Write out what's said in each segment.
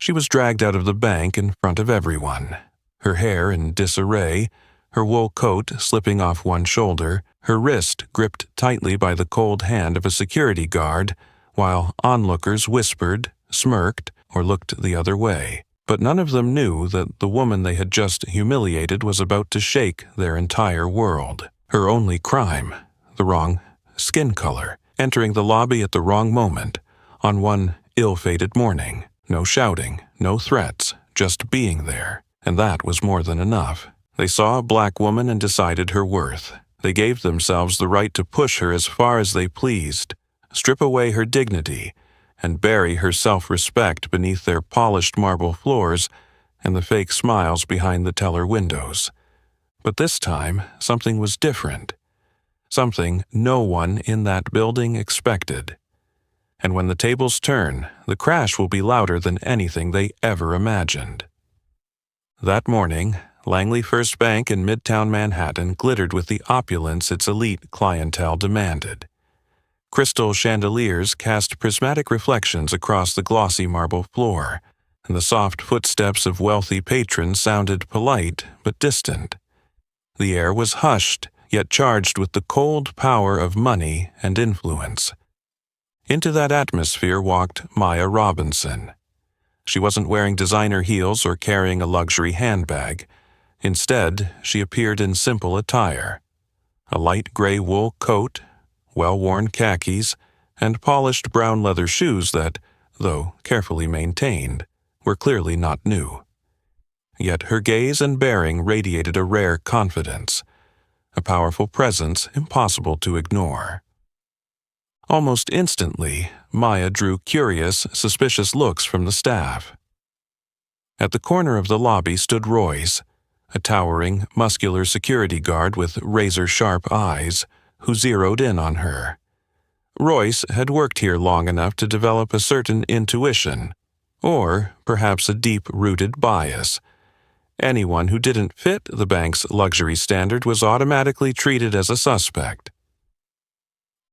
She was dragged out of the bank in front of everyone, her hair in disarray, her wool coat slipping off one shoulder, her wrist gripped tightly by the cold hand of a security guard, while onlookers whispered, smirked, or looked the other way. But none of them knew that the woman they had just humiliated was about to shake their entire world. Her only crime, the wrong skin color, entering the lobby at the wrong moment, on one ill-fated morning. No shouting, no threats, just being there. And that was more than enough. They saw a black woman and decided her worth. They gave themselves the right to push her as far as they pleased, strip away her dignity, and bury her self-respect beneath their polished marble floors and the fake smiles behind the teller windows. But this time, something was different. Something no one in that building expected. And when the tables turn, the crash will be louder than anything they ever imagined. That morning, Langley First Bank in Midtown Manhattan glittered with the opulence its elite clientele demanded. Crystal chandeliers cast prismatic reflections across the glossy marble floor, and the soft footsteps of wealthy patrons sounded polite but distant. The air was hushed, yet charged with the cold power of money and influence. Into that atmosphere walked Maya Robinson. She wasn't wearing designer heels or carrying a luxury handbag. Instead, she appeared in simple attire. A light gray wool coat, well-worn khakis, and polished brown leather shoes that, though carefully maintained, were clearly not new. Yet her gaze and bearing radiated a rare confidence, a powerful presence impossible to ignore. Almost instantly, Maya drew curious, suspicious looks from the staff. At the corner of the lobby stood Royce, a towering, muscular security guard with razor-sharp eyes, who zeroed in on her. Royce had worked here long enough to develop a certain intuition, or perhaps a deep-rooted bias. Anyone who didn't fit the bank's luxury standard was automatically treated as a suspect.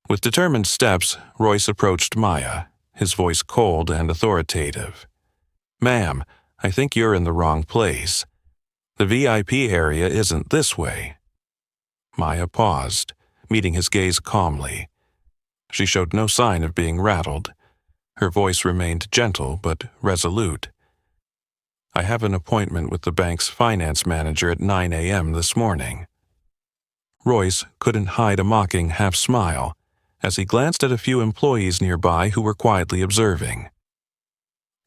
With determined steps, Royce approached Maya, his voice cold and authoritative. "Ma'am, I think you're in the wrong place. The VIP area isn't this way." Maya paused, meeting his gaze calmly. She showed no sign of being rattled. Her voice remained gentle but resolute. "I have an appointment with the bank's finance manager at 9 a.m. this morning." Royce couldn't hide a mocking half-smile as he glanced at a few employees nearby who were quietly observing.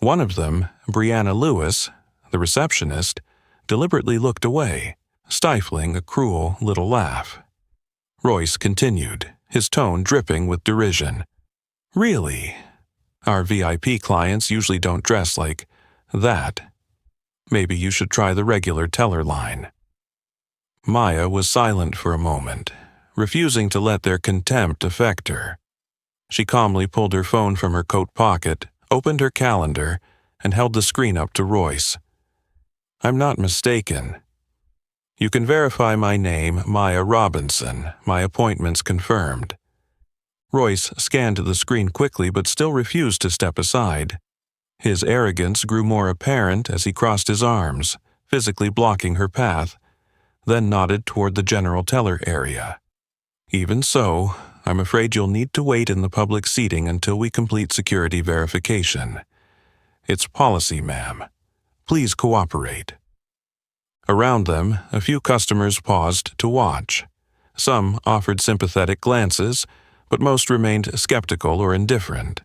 One of them, Brianna Lewis, the receptionist, deliberately looked away, stifling a cruel little laugh. Royce continued, his tone dripping with derision. "Really? Our VIP clients usually don't dress like that. Maybe you should try the regular teller line." Maya was silent for a moment, refusing to let their contempt affect her. She calmly pulled her phone from her coat pocket, opened her calendar, and held the screen up to Royce. "I'm not mistaken. You can verify my name, Maya Robinson. My appointment's confirmed." Royce scanned the screen quickly but still refused to step aside. His arrogance grew more apparent as he crossed his arms, physically blocking her path, then nodded toward the general teller area. "Even so, I'm afraid you'll need to wait in the public seating until we complete security verification. It's policy, ma'am. Please cooperate." Around them, a few customers paused to watch. Some offered sympathetic glances, but most remained skeptical or indifferent.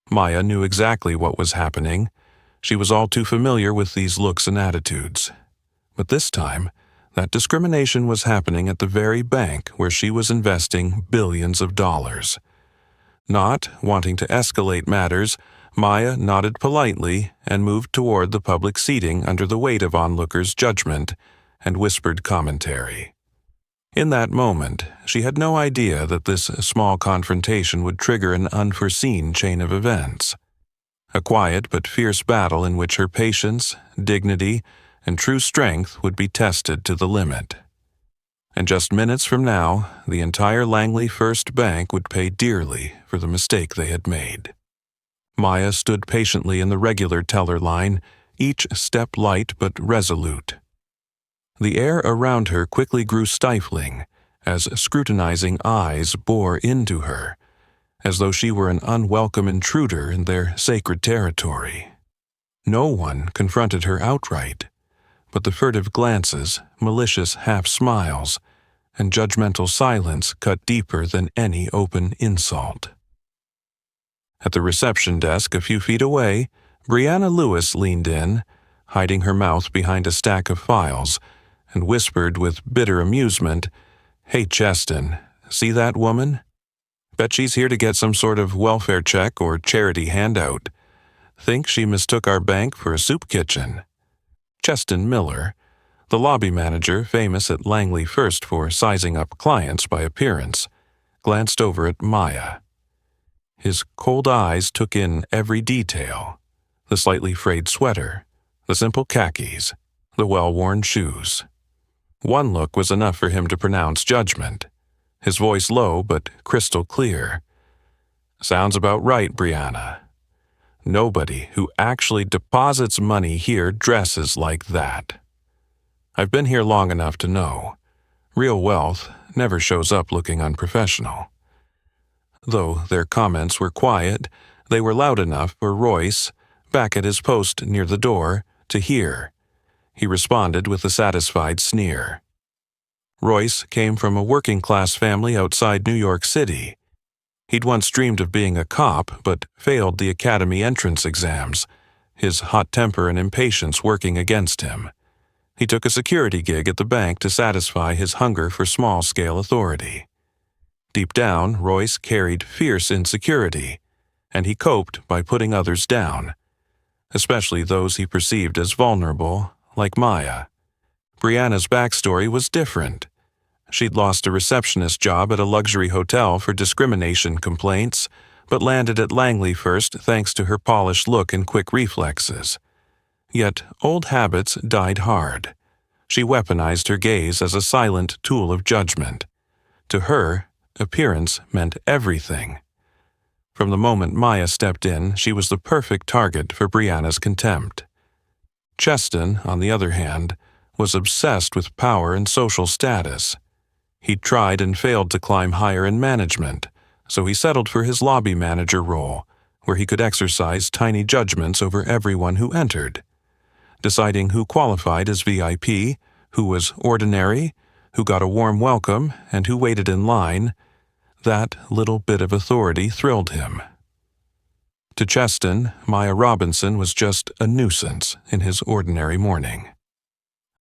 Maya knew exactly what was happening. She was all too familiar with these looks and attitudes. But this time, that discrimination was happening at the very bank where she was investing billions of dollars. Not wanting to escalate matters, Maya nodded politely and moved toward the public seating under the weight of onlookers' judgment and whispered commentary. In that moment, she had no idea that this small confrontation would trigger an unforeseen chain of events. A quiet but fierce battle in which her patience, dignity, and true strength would be tested to the limit. And just minutes from now, the entire Langley First Bank would pay dearly for the mistake they had made. Maya stood patiently in the regular teller line, each step light but resolute. The air around her quickly grew stifling as scrutinizing eyes bore into her, as though she were an unwelcome intruder in their sacred territory. No one confronted her outright, but the furtive glances, malicious half-smiles, and judgmental silence cut deeper than any open insult. At the reception desk a few feet away, Brianna Lewis leaned in, hiding her mouth behind a stack of files, and whispered with bitter amusement, "Hey, Cheston, see that woman? Bet she's here to get some sort of welfare check or charity handout. Think she mistook our bank for a soup kitchen." Cheston Miller, the lobby manager famous at Langley First for sizing up clients by appearance, glanced over at Maya. His cold eyes took in every detail: the slightly frayed sweater, the simple khakis, the well-worn shoes. One look was enough for him to pronounce judgment, his voice low but crystal clear. "Sounds about right, Brianna. Nobody who actually deposits money here dresses like that. I've been here long enough to know. Real wealth never shows up looking unprofessional." Though their comments were quiet, they were loud enough for Royce, back at his post near the door, to hear. He responded with a satisfied sneer. Royce came from a working-class family outside New York City. He'd once dreamed of being a cop, but failed the academy entrance exams, his hot temper and impatience working against him. He took a security gig at the bank to satisfy his hunger for small-scale authority. Deep down, Royce carried fierce insecurity, and he coped by putting others down, especially those he perceived as vulnerable, like Maya. Brianna's backstory was different. She'd lost a receptionist job at a luxury hotel for discrimination complaints, but landed at Langley First thanks to her polished look and quick reflexes. Yet old habits died hard. She weaponized her gaze as a silent tool of judgment. To her, appearance meant everything. From the moment Maya stepped in, she was the perfect target for Brianna's contempt. Cheston, on the other hand, was obsessed with power and social status. He'd tried and failed to climb higher in management, so he settled for his lobby manager role, where he could exercise tiny judgments over everyone who entered, deciding who qualified as VIP, who was ordinary, who got a warm welcome, and who waited in line. That little bit of authority thrilled him. To Cheston, Maya Robinson was just a nuisance in his ordinary morning.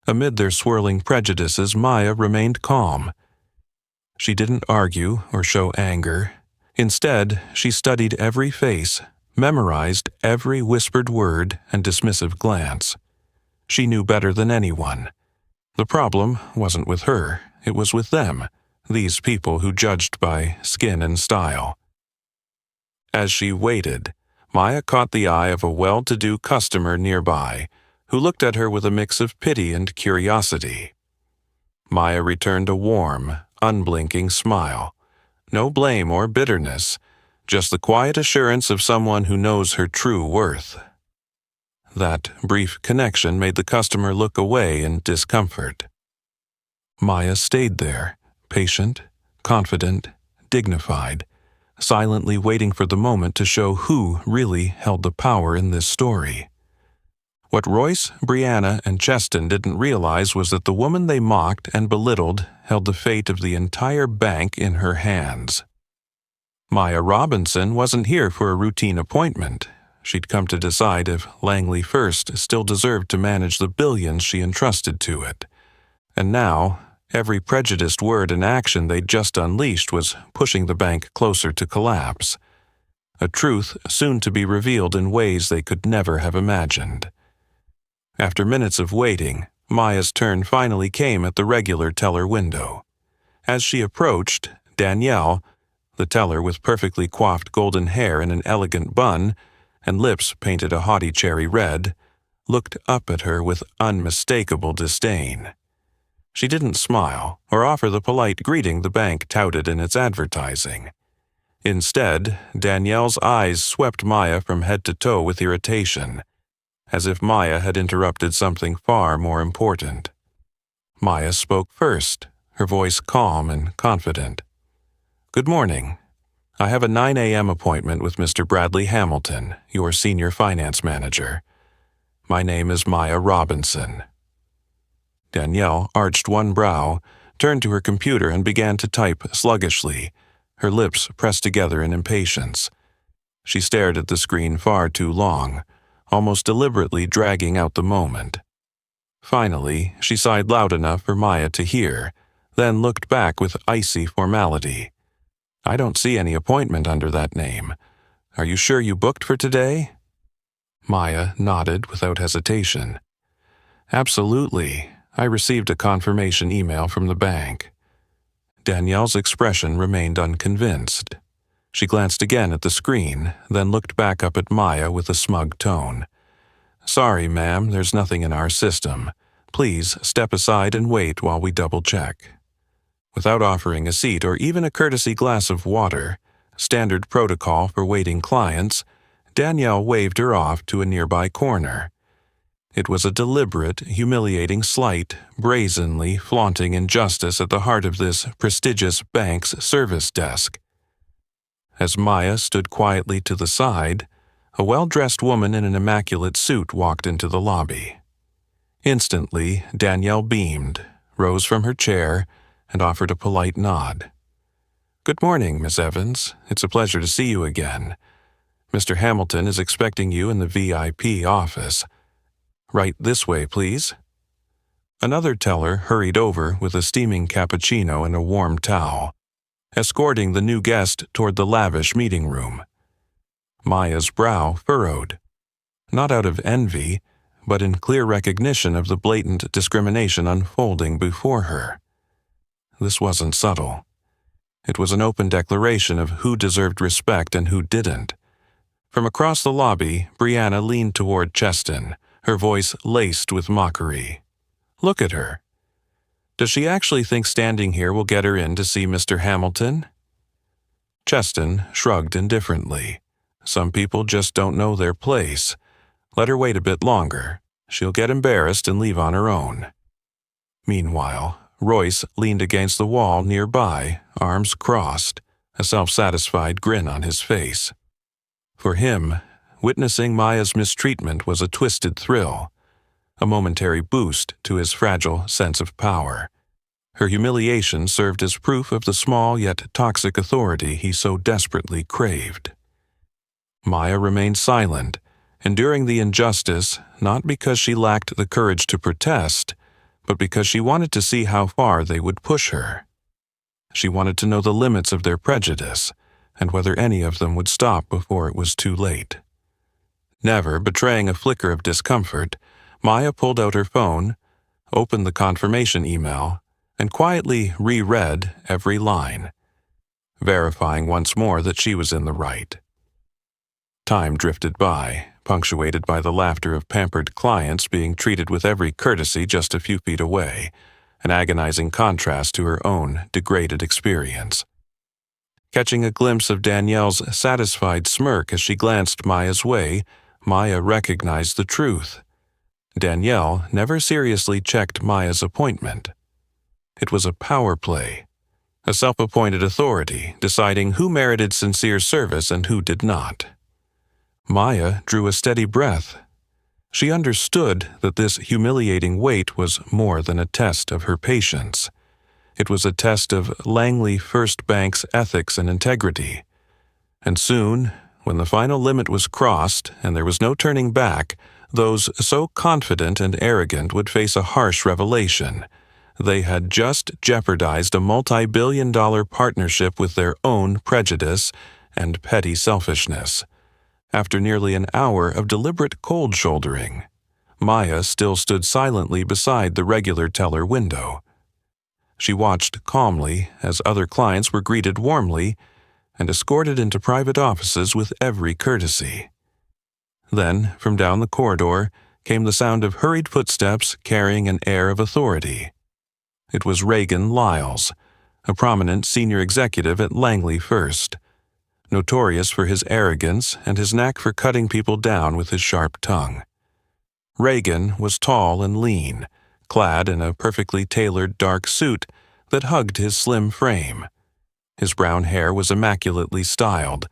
Amid their swirling prejudices, Maya remained calm. She didn't argue or show anger. Instead, she studied every face, memorized every whispered word and dismissive glance. She knew better than anyone. The problem wasn't with her, it was with them, these people who judged by skin and style. As she waited, Maya caught the eye of a well-to-do customer nearby, who looked at her with a mix of pity and curiosity. Maya returned a warm, unblinking smile. No blame or bitterness, just the quiet assurance of someone who knows her true worth. That brief connection made the customer look away in discomfort. Maya stayed there, patient, confident, dignified, silently waiting for the moment to show who really held the power in this story. What Royce, Brianna, and Cheston didn't realize was that the woman they mocked and belittled held the fate of the entire bank in her hands. Maya Robinson wasn't here for a routine appointment. She'd come to decide if Langley First still deserved to manage the billions she entrusted to it. And now, every prejudiced word and action they'd just unleashed was pushing the bank closer to collapse. A truth soon to be revealed in ways they could never have imagined. After minutes of waiting, Maya's turn finally came at the regular teller window. As she approached, Danielle, the teller with perfectly coiffed golden hair in an elegant bun and lips painted a haughty cherry red, looked up at her with unmistakable disdain. She didn't smile or offer the polite greeting the bank touted in its advertising. Instead, Danielle's eyes swept Maya from head to toe with irritation, as if Maya had interrupted something far more important. Maya spoke first, her voice calm and confident. "Good morning. I have a 9 a.m. appointment with Mr. Bradley Hamilton, your senior finance manager. My name is Maya Robinson." Danielle arched one brow, turned to her computer and began to type sluggishly, her lips pressed together in impatience. She stared at the screen far too long, almost deliberately dragging out the moment. Finally, she sighed loud enough for Maya to hear, then looked back with icy formality. "I don't see any appointment under that name. Are you sure you booked for today?" Maya nodded without hesitation. "Absolutely. I received a confirmation email from the bank." Danielle's expression remained unconvinced. She glanced again at the screen, then looked back up at Maya with a smug tone. "Sorry, ma'am, there's nothing in our system. Please step aside and wait while we double-check." Without offering a seat or even a courtesy glass of water, standard protocol for waiting clients, Danielle waved her off to a nearby corner. It was a deliberate, humiliating slight, brazenly flaunting injustice at the heart of this prestigious bank's service desk. As Maya stood quietly to the side, a well-dressed woman in an immaculate suit walked into the lobby. Instantly, Danielle beamed, rose from her chair, and offered a polite nod. "Good morning, Miss Evans. It's a pleasure to see you again. Mr. Hamilton is expecting you in the VIP office. Right this way, please." Another teller hurried over with a steaming cappuccino and a warm towel, escorting the new guest toward the lavish meeting room. Maya's brow furrowed, not out of envy, but in clear recognition of the blatant discrimination unfolding before her. This wasn't subtle. It was an open declaration of who deserved respect and who didn't. From across the lobby, Brianna leaned toward Cheston, her voice laced with mockery. "Look at her. Does she actually think standing here will get her in to see Mr. Hamilton?" Cheston shrugged indifferently. "Some people just don't know their place. Let her wait a bit longer. She'll get embarrassed and leave on her own." Meanwhile, Royce leaned against the wall nearby, arms crossed, a self-satisfied grin on his face. For him, witnessing Maya's mistreatment was a twisted thrill, a momentary boost to his fragile sense of power. Her humiliation served as proof of the small yet toxic authority he so desperately craved. Maya remained silent, enduring the injustice not because she lacked the courage to protest, but because she wanted to see how far they would push her. She wanted to know the limits of their prejudice, and whether any of them would stop before it was too late. Never betraying a flicker of discomfort, Maya pulled out her phone, opened the confirmation email, and quietly reread every line, verifying once more that she was in the right. Time drifted by, punctuated by the laughter of pampered clients being treated with every courtesy just a few feet away, an agonizing contrast to her own degraded experience. Catching a glimpse of Danielle's satisfied smirk as she glanced Maya's way, Maya recognized the truth. Danielle never seriously checked Maya's appointment. It was a power play, a self-appointed authority deciding who merited sincere service and who did not. Maya drew a steady breath. She understood that this humiliating wait was more than a test of her patience. It was a test of Langley First Bank's ethics and integrity. And soon, when the final limit was crossed and there was no turning back, those so confident and arrogant would face a harsh revelation. They had just jeopardized a multi-billion-dollar partnership with their own prejudice and petty selfishness. After nearly an hour of deliberate cold-shouldering, Maya still stood silently beside the regular teller window. She watched calmly as other clients were greeted warmly and escorted into private offices with every courtesy. Then, from down the corridor, came the sound of hurried footsteps carrying an air of authority. It was Reagan Lyles, a prominent senior executive at Langley First. notorious for his arrogance and his knack for cutting people down with his sharp tongue. Reagan was tall and lean, clad in a perfectly tailored dark suit that hugged his slim frame. His brown hair was immaculately styled,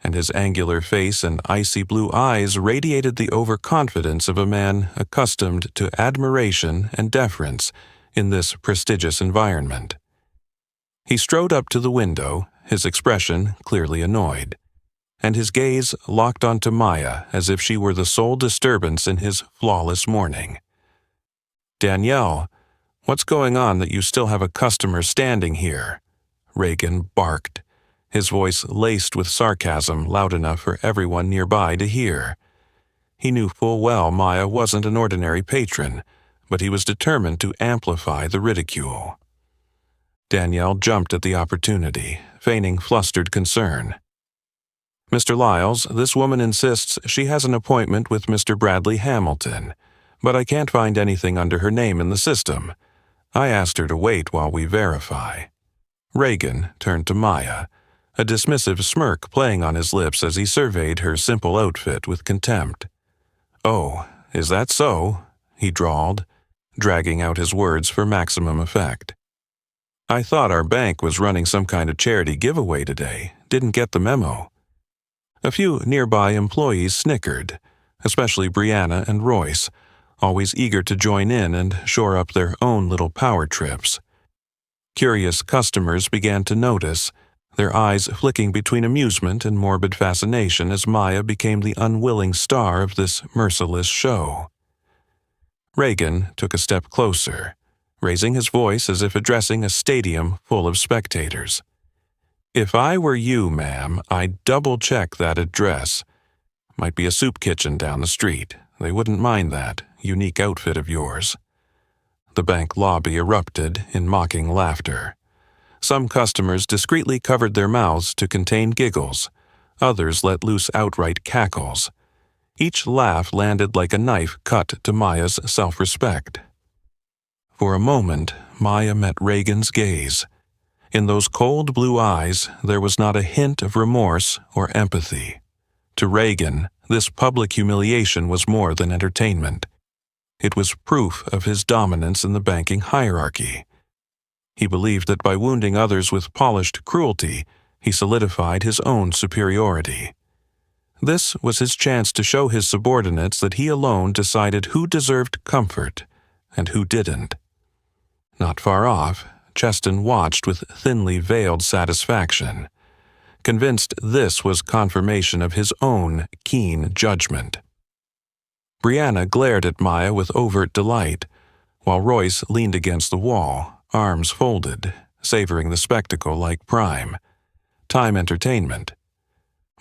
and his angular face and icy blue eyes radiated the overconfidence of a man accustomed to admiration and deference in this prestigious environment. He strode up to the window, his expression clearly annoyed, and his gaze locked onto Maya as if she were the sole disturbance in his flawless morning. "Danielle, what's going on that you still have a customer standing here?" Reagan barked, his voice laced with sarcasm loud enough for everyone nearby to hear. He knew full well Maya wasn't an ordinary patron, but he was determined to amplify the ridicule. Danielle jumped at the opportunity, feigning flustered concern. "Mr. Lyles, this woman insists she has an appointment with Mr. Bradley Hamilton, but I can't find anything under her name in the system. I asked her to wait while we verify." Reagan turned to Maya, a dismissive smirk playing on his lips as he surveyed her simple outfit with contempt. "Oh, is that so?" he drawled, dragging out his words for maximum effect. "I thought our bank was running some kind of charity giveaway today. Didn't get the memo." A few nearby employees snickered, especially Brianna and Royce, always eager to join in and shore up their own little power trips. Curious customers began to notice, their eyes flicking between amusement and morbid fascination as Maya became the unwilling star of this merciless show. Reagan took a step closer, raising his voice as if addressing a stadium full of spectators. "If I were you, ma'am, I'd double-check that address. Might be a soup kitchen down the street. They wouldn't mind that unique outfit of yours." The bank lobby erupted in mocking laughter. Some customers discreetly covered their mouths to contain giggles. Others let loose outright cackles. Each laugh landed like a knife cut to Maya's self-respect. For a moment, Maya met Reagan's gaze. In those cold blue eyes, there was not a hint of remorse or empathy. To Reagan, this public humiliation was more than entertainment. It was proof of his dominance in the banking hierarchy. He believed that by wounding others with polished cruelty, he solidified his own superiority. This was his chance to show his subordinates that he alone decided who deserved comfort and who didn't. Not far off, Cheston watched with thinly veiled satisfaction, convinced this was confirmation of his own keen judgment. Brianna glared at Maya with overt delight, while Royce leaned against the wall, arms folded, savoring the spectacle like prime time entertainment.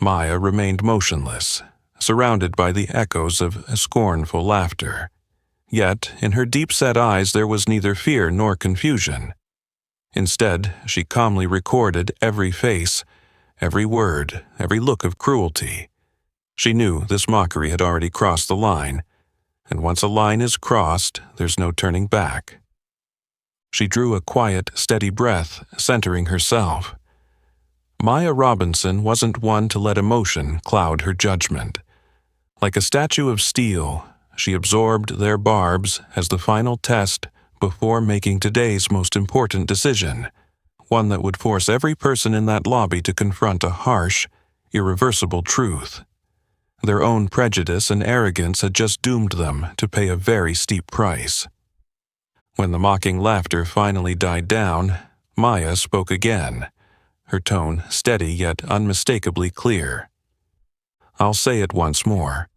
Maya remained motionless, surrounded by the echoes of scornful laughter. Yet, in her deep-set eyes there was neither fear nor confusion. Instead, she calmly recorded every face, every word, every look of cruelty. She knew this mockery had already crossed the line, and once a line is crossed, there's no turning back. She drew a quiet, steady breath, centering herself. Maya Robinson wasn't one to let emotion cloud her judgment. Like a statue of steel, she absorbed their barbs as the final test before making today's most important decision, one that would force every person in that lobby to confront a harsh, irreversible truth. Their own prejudice and arrogance had just doomed them to pay a very steep price. When the mocking laughter finally died down, Maya spoke again, her tone steady yet unmistakably clear. "I'll say it once more.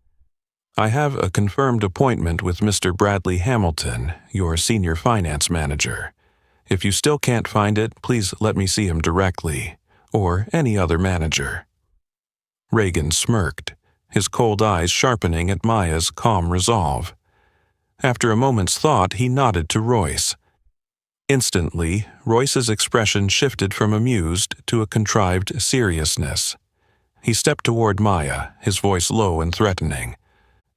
I have a confirmed appointment with Mr. Bradley Hamilton, your senior finance manager. If you still can't find it, please let me see him directly, or any other manager." Reagan smirked, his cold eyes sharpening at Maya's calm resolve. After a moment's thought, he nodded to Royce. Instantly, Royce's expression shifted from amused to a contrived seriousness. He stepped toward Maya, his voice low and threatening.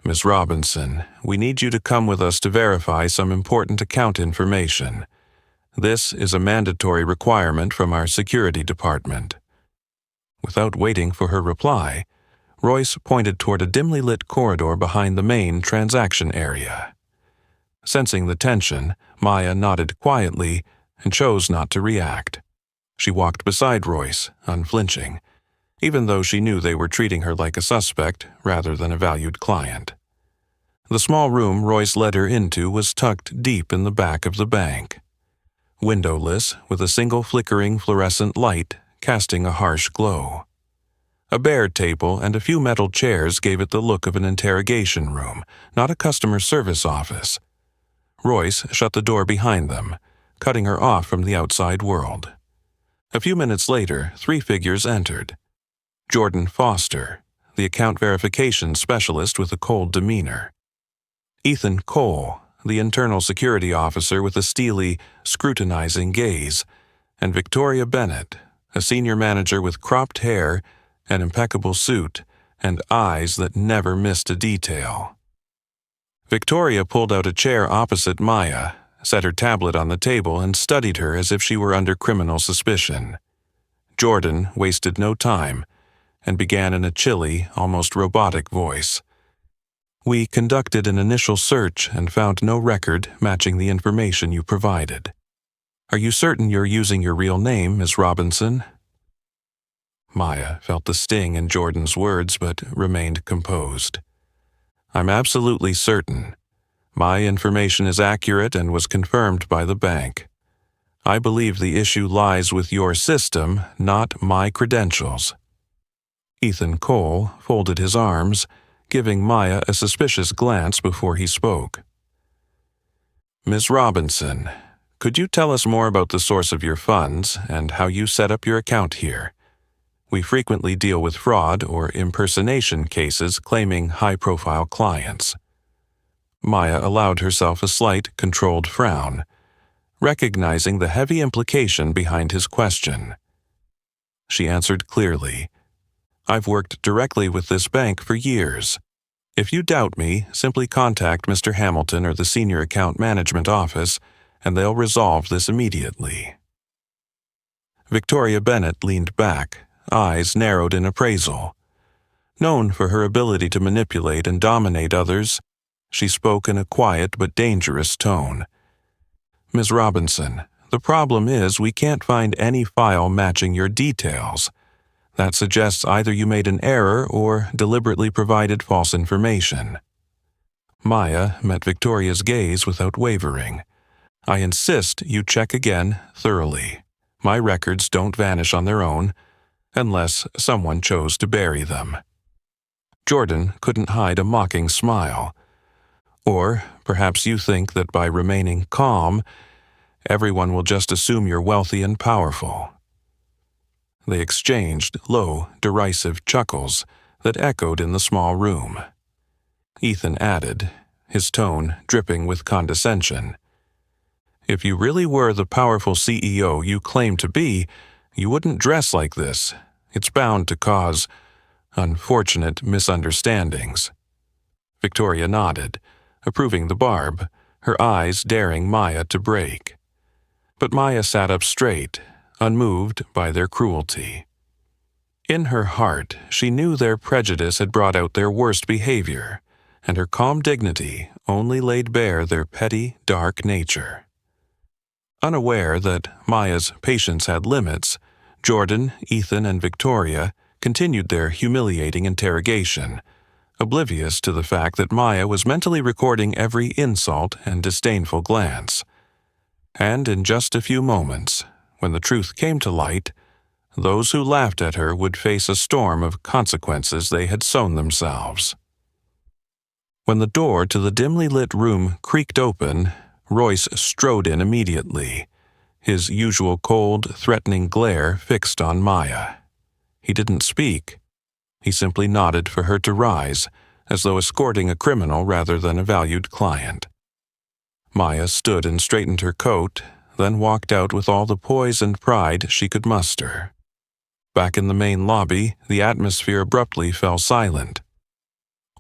"Miss Robinson, we need you to come with us to verify some important account information. This is a mandatory requirement from our security department." Without waiting for her reply, Royce pointed toward a dimly lit corridor behind the main transaction area. Sensing the tension, Maya nodded quietly and chose not to react. She walked beside Royce, unflinching, even though she knew they were treating her like a suspect rather than a valued client. The small room Royce led her into was tucked deep in the back of the bank. Windowless, with a single flickering fluorescent light casting a harsh glow. A bare table and a few metal chairs gave it the look of an interrogation room, not a customer service office. Royce shut the door behind them, cutting her off from the outside world. A few minutes later, 3 figures entered. Jordan Foster, the account verification specialist with a cold demeanor. Ethan Cole, the internal security officer with a steely, scrutinizing gaze. And Victoria Bennett, a senior manager with cropped hair, an impeccable suit, and eyes that never missed a detail. Victoria pulled out a chair opposite Maya, set her tablet on the table, and studied her as if she were under criminal suspicion. Jordan wasted no time and began in a chilly, almost robotic voice. "We conducted an initial search and found no record matching the information you provided. Are you certain you're using your real name, Ms. Robinson?" Maya felt the sting in Jordan's words but remained composed. "I'm absolutely certain. My information is accurate and was confirmed by the bank. I believe the issue lies with your system, not my credentials." Ethan Cole folded his arms, giving Maya a suspicious glance before he spoke. "Ms. Robinson, could you tell us more about the source of your funds and how you set up your account here? We frequently deal with fraud or impersonation cases claiming high-profile clients." Maya allowed herself a slight, controlled frown, recognizing the heavy implication behind his question. She answered clearly, "I've worked directly with this bank for years. If you doubt me, simply contact Mr. Hamilton or the Senior Account Management Office, and they'll resolve this immediately." Victoria Bennett leaned back, eyes narrowed in appraisal. Known for her ability to manipulate and dominate others, she spoke in a quiet but dangerous tone. "Ms. Robinson, the problem is we can't find any file matching your details. That suggests either you made an error or deliberately provided false information." Maya met Victoria's gaze without wavering. "I insist you check again thoroughly. My records don't vanish on their own, unless someone chose to bury them." Jordan couldn't hide a mocking smile. "Or perhaps you think that by remaining calm, everyone will just assume you're wealthy and powerful." They exchanged low, derisive chuckles that echoed in the small room. Ethan added, his tone dripping with condescension, "If you really were the powerful CEO you claim to be, you wouldn't dress like this. It's bound to cause unfortunate misunderstandings." Victoria nodded, approving the barb, her eyes daring Maya to break. But Maya sat up straight, unmoved by their cruelty. In her heart, she knew their prejudice had brought out their worst behavior, and her calm dignity only laid bare their petty, dark nature. Unaware that Maya's patience had limits, Jordan, Ethan, and Victoria continued their humiliating interrogation, oblivious to the fact that Maya was mentally recording every insult and disdainful glance. And in just a few moments, when the truth came to light, those who laughed at her would face a storm of consequences they had sown themselves. When the door to the dimly lit room creaked open, Royce strode in immediately, his usual cold, threatening glare fixed on Maya. He didn't speak. He simply nodded for her to rise, as though escorting a criminal rather than a valued client. Maya stood and straightened her coat, then walked out with all the poise and pride she could muster. Back in the main lobby, the atmosphere abruptly fell silent.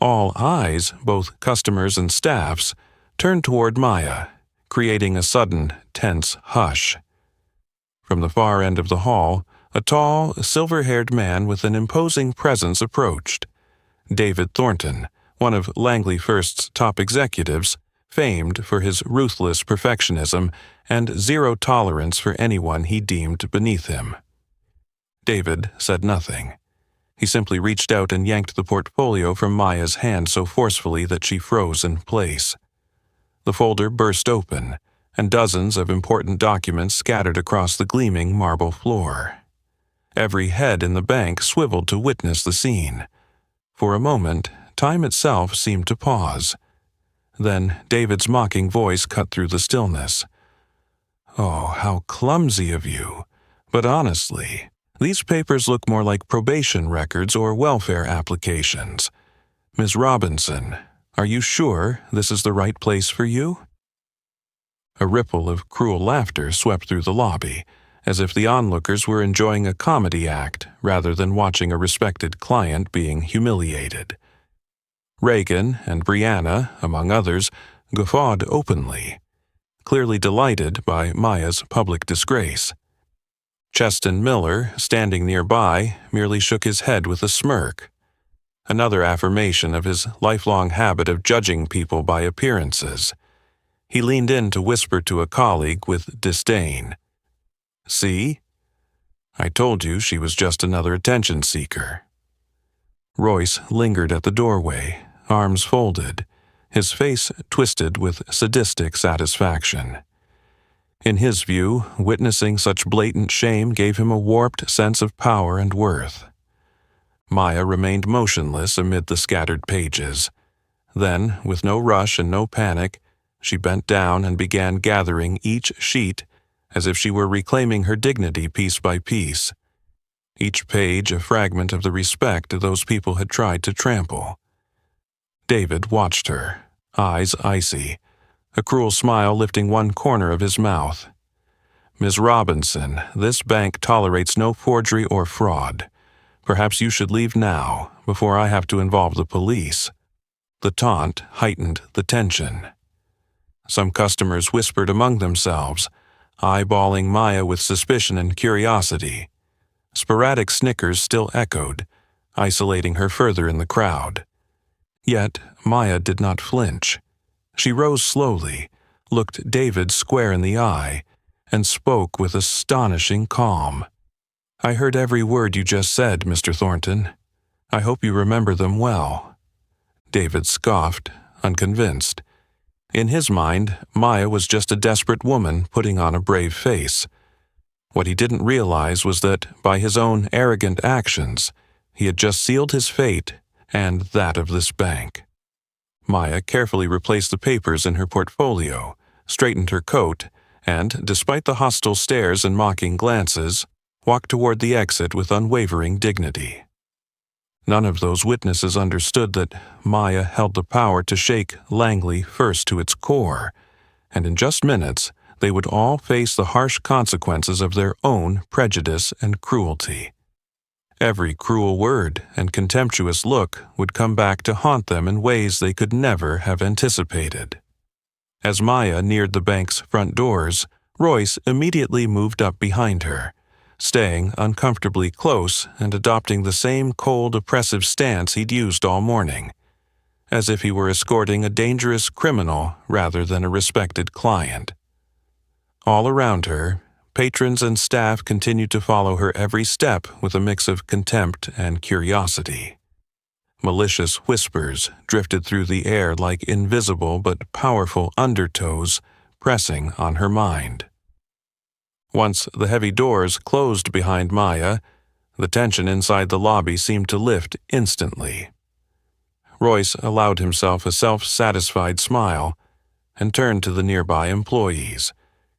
All eyes, both customers and staff's, turned toward Maya, creating a sudden, tense hush. From the far end of the hall, A tall, silver-haired man with an imposing presence approached. David Thornton, one of Langley First's top executives, famed for his ruthless perfectionism and zero tolerance for anyone he deemed beneath him. David said nothing. He simply reached out and yanked the portfolio from Maya's hand so forcefully that she froze in place. The folder burst open, and dozens of important documents scattered across the gleaming marble floor. Every head in the bank swiveled to witness the scene. For a moment, time itself seemed to pause. Then David's mocking voice cut through the stillness. "Oh, how clumsy of you. But honestly, these papers look more like probation records or welfare applications. Ms. Robinson, are you sure this is the right place for you?" A ripple of cruel laughter swept through the lobby, as if the onlookers were enjoying a comedy act rather than watching a respected client being humiliated. Reagan and Brianna, among others, guffawed openly, clearly delighted by Maya's public disgrace. Cheston Miller, standing nearby, merely shook his head with a smirk, another affirmation of his lifelong habit of judging people by appearances. He leaned in to whisper to a colleague with disdain. "See? I told you she was just another attention seeker." Royce lingered at the doorway, arms folded, his face twisted with sadistic satisfaction. In his view, witnessing such blatant shame gave him a warped sense of power and worth. Maya remained motionless amid the scattered pages. Then, with no rush and no panic, she bent down and began gathering each sheet as if she were reclaiming her dignity piece by piece. Each page a fragment of the respect those people had tried to trample. David watched her, eyes icy, a cruel smile lifting one corner of his mouth. "Ms. Robinson, this bank tolerates no forgery or fraud. Perhaps you should leave now, before I have to involve the police." The taunt heightened the tension. Some customers whispered among themselves, eyeballing Maya with suspicion and curiosity. Sporadic snickers still echoed, isolating her further in the crowd. Yet Maya did not flinch. She rose slowly, looked David square in the eye, and spoke with astonishing calm. "I heard every word you just said, Mr. Thornton. I hope you remember them well." David scoffed, unconvinced. In his mind, Maya was just a desperate woman putting on a brave face. What he didn't realize was that, by his own arrogant actions, he had just sealed his fate and that of this bank. Maya carefully replaced the papers in her portfolio, straightened her coat, and, despite the hostile stares and mocking glances, walked toward the exit with unwavering dignity. None of those witnesses understood that Maya held the power to shake Langley First to its core, and in just minutes they would all face the harsh consequences of their own prejudice and cruelty. Every cruel word and contemptuous look would come back to haunt them in ways they could never have anticipated. As Maya neared the bank's front doors, Royce immediately moved up behind her, staying uncomfortably close and adopting the same cold, oppressive stance he'd used all morning, as if he were escorting a dangerous criminal rather than a respected client. All around her, patrons and staff continued to follow her every step with a mix of contempt and curiosity. Malicious whispers drifted through the air like invisible but powerful undertows pressing on her mind. Once the heavy doors closed behind Maya, the tension inside the lobby seemed to lift instantly. Royce allowed himself a self-satisfied smile and turned to the nearby employees,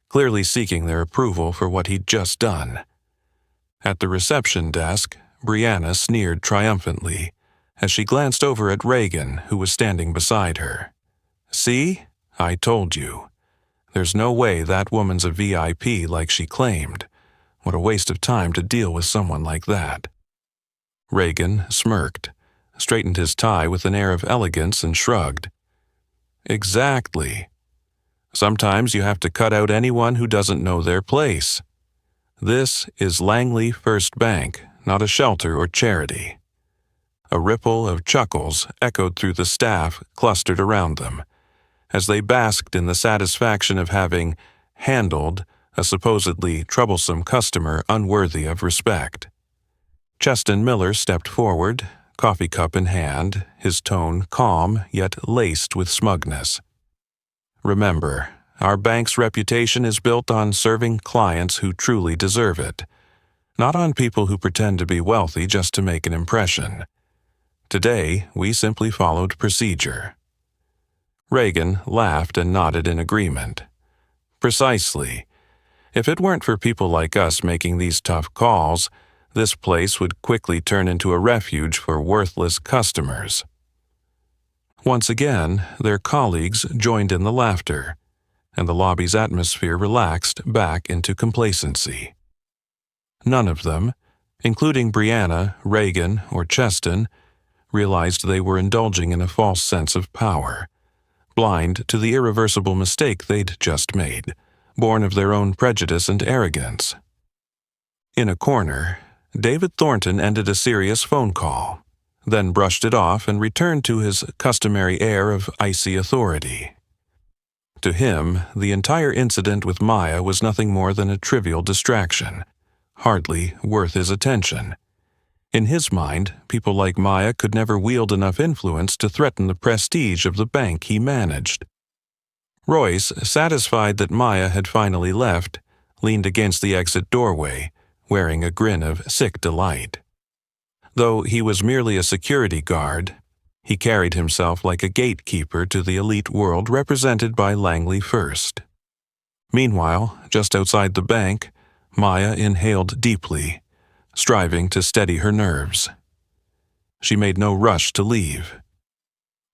clearly seeking their approval for what he'd just done. At the reception desk, Brianna sneered triumphantly as she glanced over at Reagan, who was standing beside her. "See? I told you. There's no way that woman's a VIP like she claimed. What a waste of time to deal with someone like that." Reagan smirked, straightened his tie with an air of elegance, and shrugged. "Exactly. Sometimes you have to cut out anyone who doesn't know their place. This is Langley First Bank, not a shelter or charity. A ripple of chuckles echoed through the staff clustered around them, as they basked in the satisfaction of having handled a supposedly troublesome customer unworthy of respect. Cheston Miller stepped forward, coffee cup in hand, his tone calm yet laced with smugness. Remember, our bank's reputation is built on serving clients who truly deserve it, not on people who pretend to be wealthy just to make an impression. Today, we simply followed procedure. Reagan laughed and nodded in agreement. Precisely. If it weren't for people like us making these tough calls, this place would quickly turn into a refuge for worthless customers. Once again, their colleagues joined in the laughter, and the lobby's atmosphere relaxed back into complacency. None of them, including Brianna, Reagan, or Cheston, realized they were indulging in a false sense of power, blind to the irreversible mistake they'd just made, born of their own prejudice and arrogance. In a corner, David Thornton ended a serious phone call, then brushed it off and returned to his customary air of icy authority. To him, the entire incident with Maya was nothing more than a trivial distraction, hardly worth his attention. In his mind, people like Maya could never wield enough influence to threaten the prestige of the bank he managed. Royce, satisfied that Maya had finally left, leaned against the exit doorway, wearing a grin of sick delight. Though he was merely a security guard, he carried himself like a gatekeeper to the elite world represented by Langley First. Meanwhile, just outside the bank, Maya inhaled deeply, striving to steady her nerves. She made no rush to leave.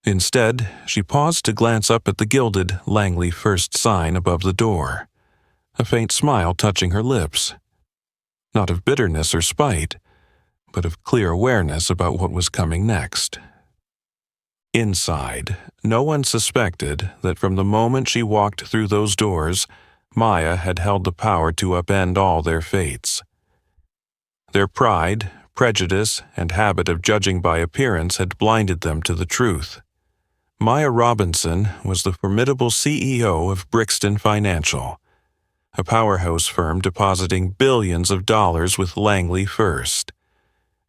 Instead, she paused to glance up at the gilded Langley First sign above the door, a faint smile touching her lips. Not of bitterness or spite, but of clear awareness about what was coming next. Inside, no one suspected that from the moment she walked through those doors, Maya had held the power to upend all their fates. Their pride, prejudice, and habit of judging by appearance had blinded them to the truth. Maya Robinson was the formidable CEO of Brixton Financial, a powerhouse firm depositing billions of dollars with Langley First,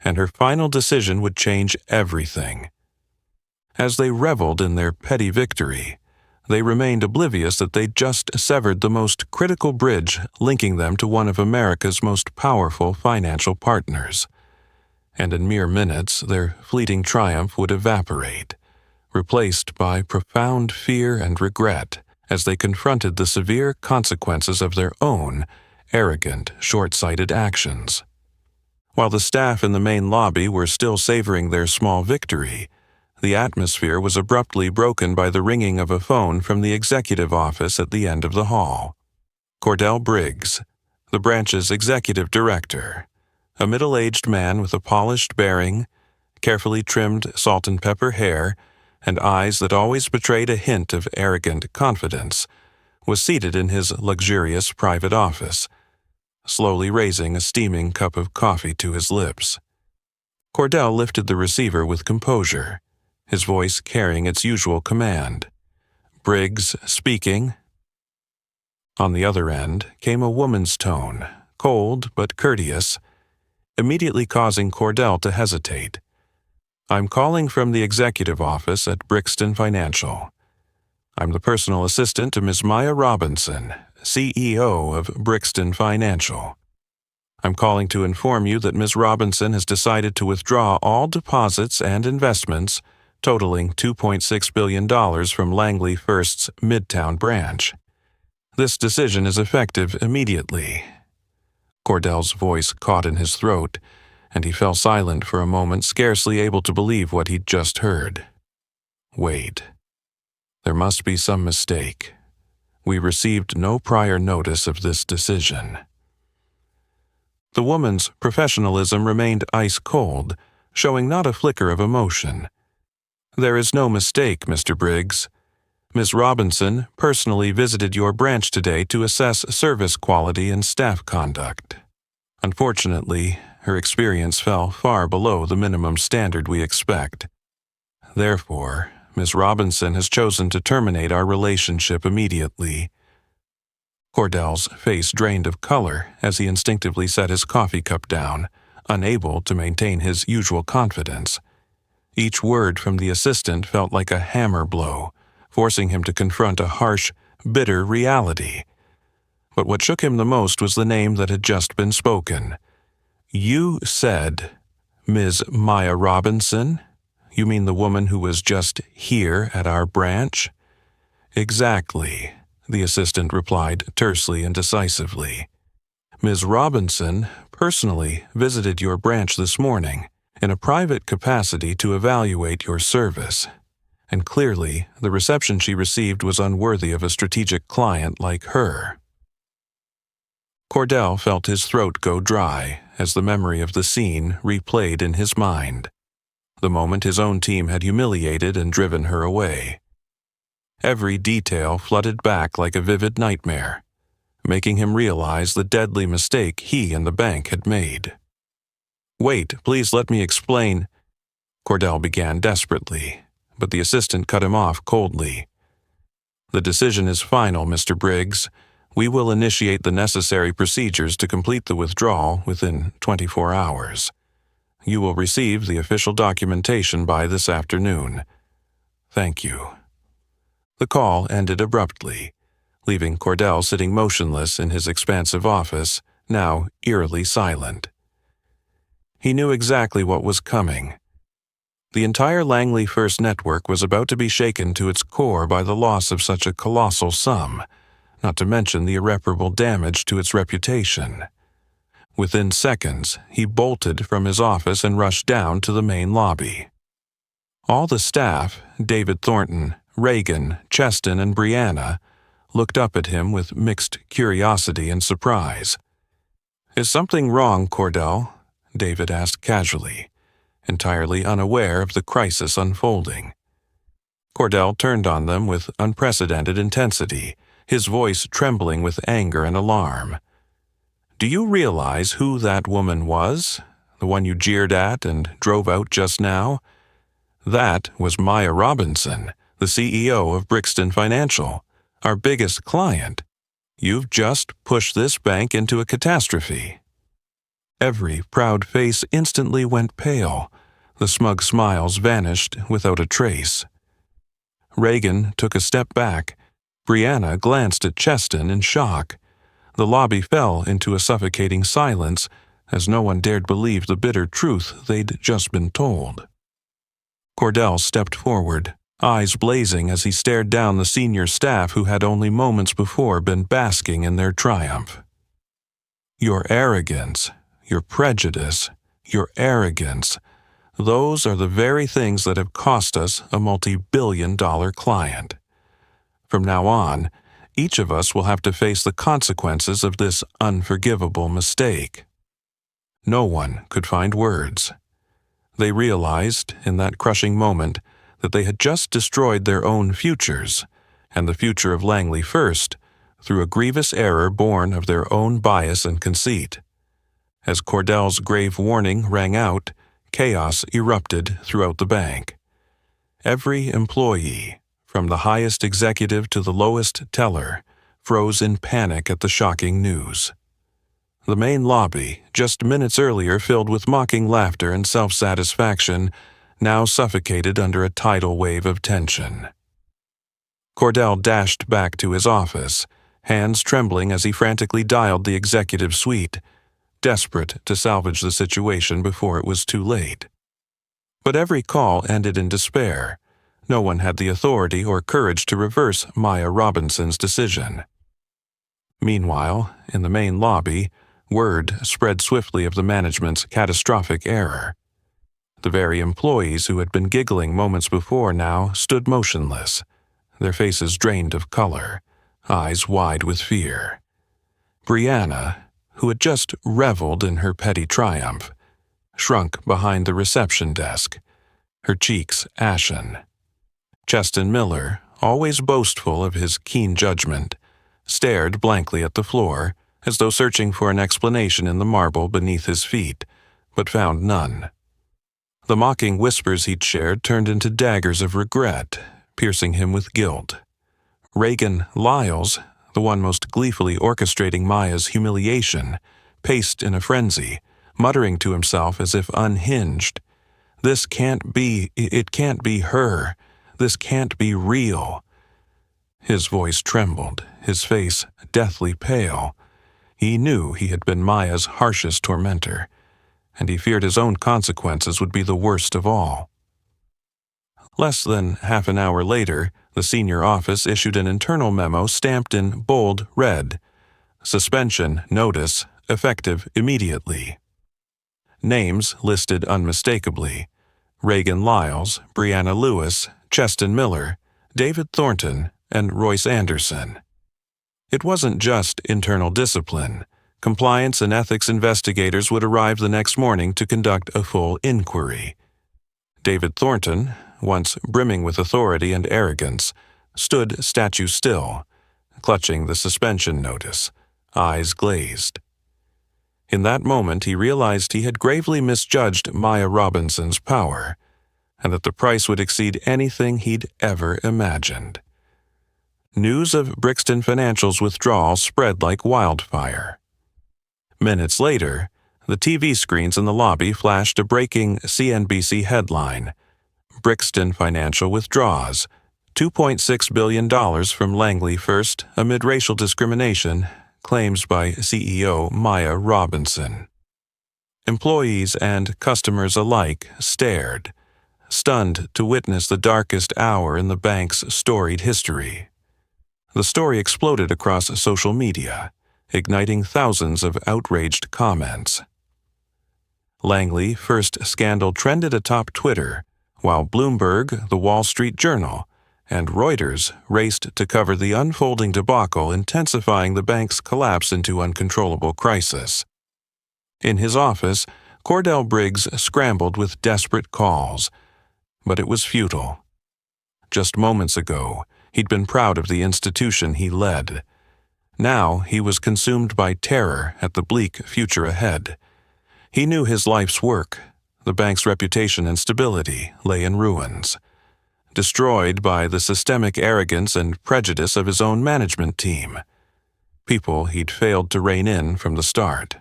and her final decision would change everything. As they reveled in their petty victory, they remained oblivious that they'd just severed the most critical bridge linking them to one of America's most powerful financial partners. And in mere minutes, their fleeting triumph would evaporate, replaced by profound fear and regret as they confronted the severe consequences of their own arrogant, short-sighted actions. While the staff in the main lobby were still savoring their small victory, the atmosphere was abruptly broken by the ringing of a phone from the executive office at the end of the hall. Cordell Briggs, the branch's executive director, a middle-aged man with a polished bearing, carefully trimmed salt-and-pepper hair, and eyes that always betrayed a hint of arrogant confidence, was seated in his luxurious private office, slowly raising a steaming cup of coffee to his lips. Cordell lifted the receiver with composure, his voice carrying its usual command. Briggs speaking. On the other end came a woman's tone, cold but courteous, immediately causing Cordell to hesitate. "I'm calling from the executive office at Brixton Financial. I'm the personal assistant to Ms. Maya Robinson, CEO of Brixton Financial. I'm calling to inform you that Ms. Robinson has decided to withdraw all deposits and investments totaling $2.6 billion from Langley First's Midtown branch. This decision is effective immediately." Cordell's voice caught in his throat, and he fell silent for a moment, scarcely able to believe what he'd just heard. Wait. There must be some mistake. We received no prior notice of this decision. The woman's professionalism remained ice-cold, showing not a flicker of emotion. "There is no mistake, Mr. Briggs. Ms. Robinson personally visited your branch today to assess service quality and staff conduct." Unfortunately, her experience fell far below the minimum standard we expect. Therefore, Miss Robinson has chosen to terminate our relationship immediately. Cordell's face drained of color as he instinctively set his coffee cup down, unable to maintain his usual confidence. Each word from the assistant felt like a hammer blow, forcing him to confront a harsh, bitter reality. But what shook him the most was the name that had just been spoken. "You said, Ms. Maya Robinson? You mean the woman who was just here at our branch?" "Exactly," the assistant replied tersely and decisively. "Ms. Robinson personally visited your branch this morning in a private capacity to evaluate your service, and clearly the reception she received was unworthy of a strategic client like her." Cordell felt his throat go dry as the memory of the scene replayed in his mind, the moment his own team had humiliated and driven her away. Every detail flooded back like a vivid nightmare, making him realize the deadly mistake he and the bank had made. "Wait, please let me explain," Cordell began desperately, but the assistant cut him off coldly. "The decision is final, Mr. Briggs. We will initiate the necessary procedures to complete the withdrawal within 24 hours. You will receive the official documentation by this afternoon. Thank you." The call ended abruptly, leaving Cordell sitting motionless in his expansive office, now eerily silent. He knew exactly what was coming. The entire Langley First network was about to be shaken to its core by the loss of such a colossal sum, not to mention the irreparable damage to its reputation. Within seconds, he bolted from his office and rushed down to the main lobby. All the staff, David Thornton, Reagan, Cheston, and Brianna, looked up at him with mixed curiosity and surprise. "Is something wrong, Cordell?" David asked casually, entirely unaware of the crisis unfolding. Cordell turned on them with unprecedented intensity, his voice trembling with anger and alarm. "Do you realize who that woman was? The one you jeered at and drove out just now? That was Maya Robinson, the CEO of Brixton Financial, our biggest client. You've just pushed this bank into a catastrophe." Every proud face instantly went pale. The smug smiles vanished without a trace. Reagan took a step back. Brianna glanced at Cheston in shock. The lobby fell into a suffocating silence as no one dared believe the bitter truth they'd just been told. Cordell stepped forward, eyes blazing as he stared down the senior staff who had only moments before been basking in their triumph. "Your arrogance, your prejudice, your arrogance, those are the very things that have cost us a multi-billion-dollar client. From now on, each of us will have to face the consequences of this unforgivable mistake." No one could find words. They realized, in that crushing moment, that they had just destroyed their own futures, and the future of Langley First, through a grievous error born of their own bias and conceit. As Cordell's grave warning rang out, chaos erupted throughout the bank. Every employee, from the highest executive to the lowest teller, froze in panic at the shocking news. The main lobby, just minutes earlier filled with mocking laughter and self-satisfaction, now suffocated under a tidal wave of tension. Cordell dashed back to his office, hands trembling as he frantically dialed the executive suite, desperate to salvage the situation before it was too late. But every call ended in despair. No one had the authority or courage to reverse Maya Robinson's decision. Meanwhile, in the main lobby, word spread swiftly of the management's catastrophic error. The very employees who had been giggling moments before now stood motionless, their faces drained of color, eyes wide with fear. Brianna, who had just reveled in her petty triumph, shrunk behind the reception desk, her cheeks ashen. Cheston Miller, always boastful of his keen judgment, stared blankly at the floor as though searching for an explanation in the marble beneath his feet, but found none. The mocking whispers he'd shared turned into daggers of regret, piercing him with guilt. Reagan Lyles, the one most gleefully orchestrating Maya's humiliation, paced in a frenzy, muttering to himself as if unhinged. It can't be her. This can't be real. His voice trembled, his face deathly pale. He knew he had been Maya's harshest tormentor, and he feared his own consequences would be the worst of all. Less than half an hour later, the senior office issued an internal memo stamped in bold red. Suspension notice effective immediately. Names listed unmistakably: Reagan Lyles, Brianna Lewis, Cheston Miller, David Thornton, and Royce Anderson. It wasn't just internal discipline. Compliance and ethics investigators would arrive the next morning to conduct a full inquiry. David Thornton, once brimming with authority and arrogance, stood statue still, clutching the suspension notice, eyes glazed. In that moment he realized he had gravely misjudged Maya Robinson's power, and that the price would exceed anything he'd ever imagined. News of Brixton Financial's withdrawal spread like wildfire. Minutes later, the TV screens in the lobby flashed a breaking CNBC headline: Brixton Financial withdraws $2.6 billion from Langley First amid racial discrimination, claims by CEO Maya Robinson. Employees and customers alike stared, stunned to witness the darkest hour in the bank's storied history. The story exploded across social media, igniting thousands of outraged comments. Langley First scandal trended atop Twitter, while Bloomberg, The Wall Street Journal, and Reuters raced to cover the unfolding debacle, intensifying the bank's collapse into uncontrollable crisis. In his office, Cordell Briggs scrambled with desperate calls, but it was futile. Just moments ago, he'd been proud of the institution he led. Now he was consumed by terror at the bleak future ahead. He knew his life's work, the bank's reputation and stability, lay in ruins, destroyed by the systemic arrogance and prejudice of his own management team, people he'd failed to rein in from the start.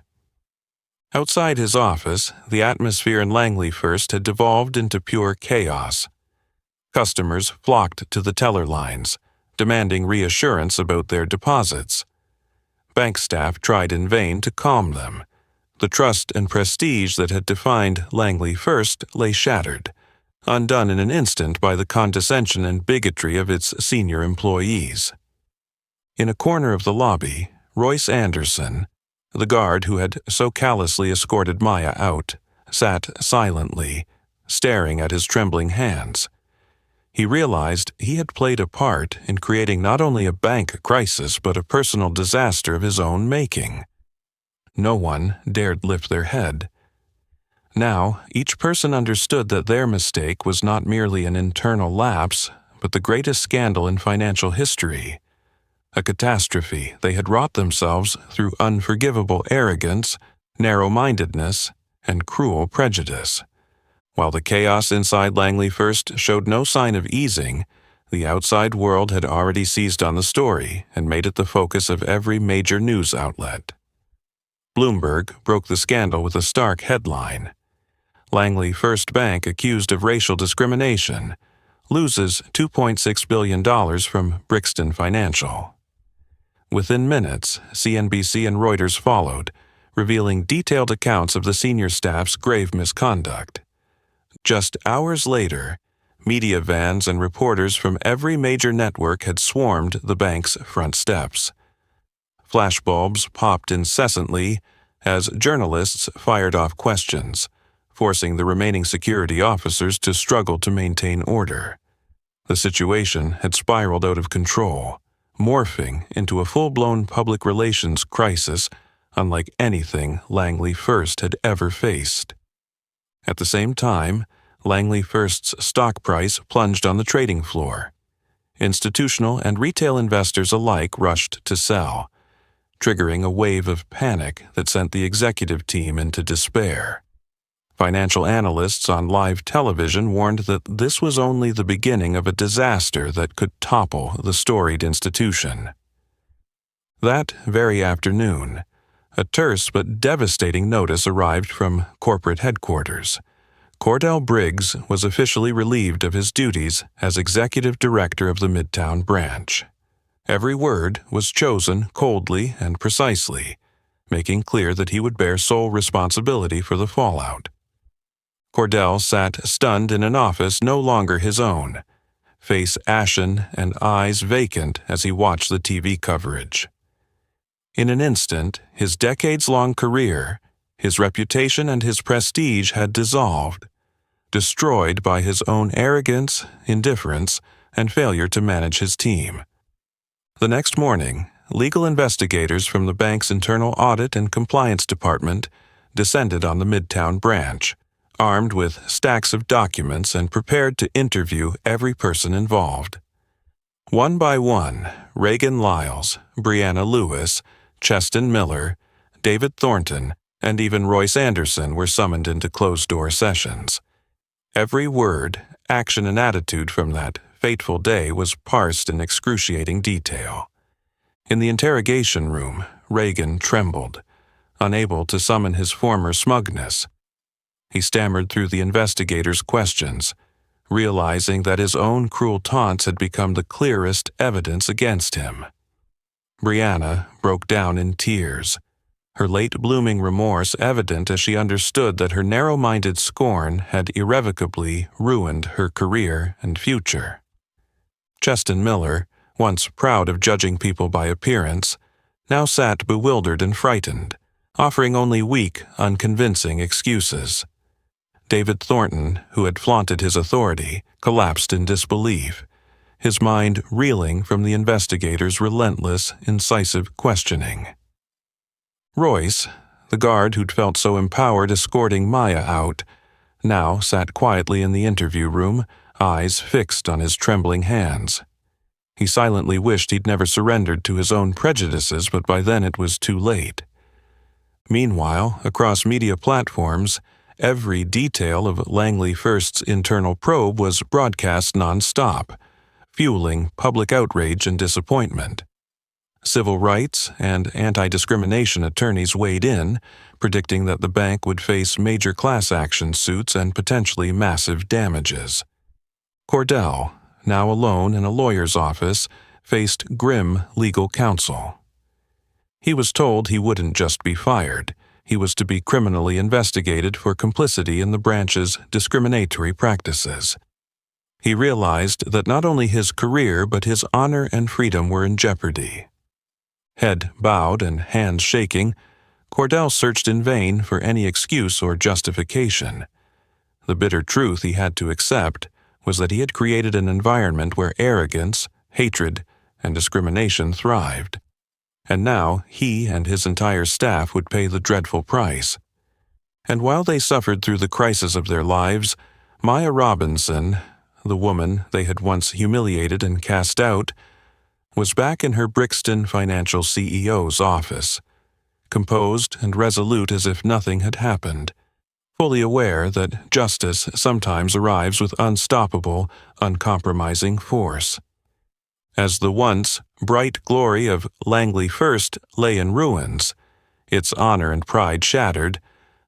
Outside his office, the atmosphere in Langley First had devolved into pure chaos. Customers flocked to the teller lines, demanding reassurance about their deposits. Bank staff tried in vain to calm them. The trust and prestige that had defined Langley First lay shattered, undone in an instant by the condescension and bigotry of its senior employees. In a corner of the lobby, Royce Anderson, the guard who had so callously escorted Maya out, sat silently, staring at his trembling hands. He realized he had played a part in creating not only a bank crisis but a personal disaster of his own making. No one dared lift their head. Now, each person understood that their mistake was not merely an internal lapse, but the greatest scandal in financial history. A catastrophe they had wrought themselves through unforgivable arrogance, narrow-mindedness, and cruel prejudice. While the chaos inside Langley First showed no sign of easing, the outside world had already seized on the story and made it the focus of every major news outlet. Bloomberg broke the scandal with a stark headline: Langley First Bank accused of racial discrimination, loses $2.6 billion from Brixton Financial. Within minutes, CNBC and Reuters followed, revealing detailed accounts of the senior staff's grave misconduct. Just hours later, media vans and reporters from every major network had swarmed the bank's front steps. Flashbulbs popped incessantly as journalists fired off questions, forcing the remaining security officers to struggle to maintain order. The situation had spiraled out of control, morphing into a full-blown public relations crisis unlike anything Langley First had ever faced. At the same time, Langley First's stock price plunged on the trading floor. Institutional and retail investors alike rushed to sell. triggering a wave of panic that sent the executive team into despair. Financial analysts on live television warned that this was only the beginning of a disaster that could topple the storied institution. That very afternoon, a terse but devastating notice arrived from corporate headquarters. Cordell Briggs was officially relieved of his duties as executive director of the Midtown branch. Every word was chosen coldly and precisely, making clear that he would bear sole responsibility for the fallout. Cordell sat stunned in an office no longer his own, face ashen and eyes vacant as he watched the TV coverage. In an instant, his decades-long career, his reputation and his prestige had dissolved, destroyed by his own arrogance, indifference, and failure to manage his team. The next morning, legal investigators from the bank's internal audit and compliance department descended on the Midtown branch, armed with stacks of documents and prepared to interview every person involved. One by one, Reagan Lyles, Brianna Lewis, Cheston Miller, David Thornton, and even Royce Anderson were summoned into closed-door sessions. Every word, action, and attitude from that fateful day was parsed in excruciating detail. In the interrogation room, Reagan trembled, unable to summon his former smugness. He stammered through the investigators' questions, realizing that his own cruel taunts had become the clearest evidence against him. Brianna broke down in tears, her late-blooming remorse evident as she understood that her narrow-minded scorn had irrevocably ruined her career and future. Cheston Miller, once proud of judging people by appearance, now sat bewildered and frightened, offering only weak, unconvincing excuses. David Thornton, who had flaunted his authority, collapsed in disbelief, his mind reeling from the investigators' relentless, incisive questioning. Royce, the guard who'd felt so empowered escorting Maya out, now sat quietly in the interview room, eyes fixed on his trembling hands. He silently wished he'd never surrendered to his own prejudices, but by then it was too late. Meanwhile, across media platforms, every detail of Langley First's internal probe was broadcast non-stop, fueling public outrage and disappointment. Civil rights and anti-discrimination attorneys weighed in, predicting that the bank would face major class action suits and potentially massive damages. Cordell, now alone in a lawyer's office, faced grim legal counsel. He was told he wouldn't just be fired. He was to be criminally investigated for complicity in the branch's discriminatory practices. He realized that not only his career but his honor and freedom were in jeopardy. Head bowed and hands shaking, Cordell searched in vain for any excuse or justification. The bitter truth he had to accept was that he had created an environment where arrogance, hatred, and discrimination thrived. And now he and his entire staff would pay the dreadful price. And while they suffered through the crisis of their lives, Maya Robinson, the woman they had once humiliated and cast out, was back in her Brixton Financial CEO's office, composed and resolute as if nothing had happened, fully aware that justice sometimes arrives with unstoppable, uncompromising force. As the once bright glory of Langley First lay in ruins, its honor and pride shattered,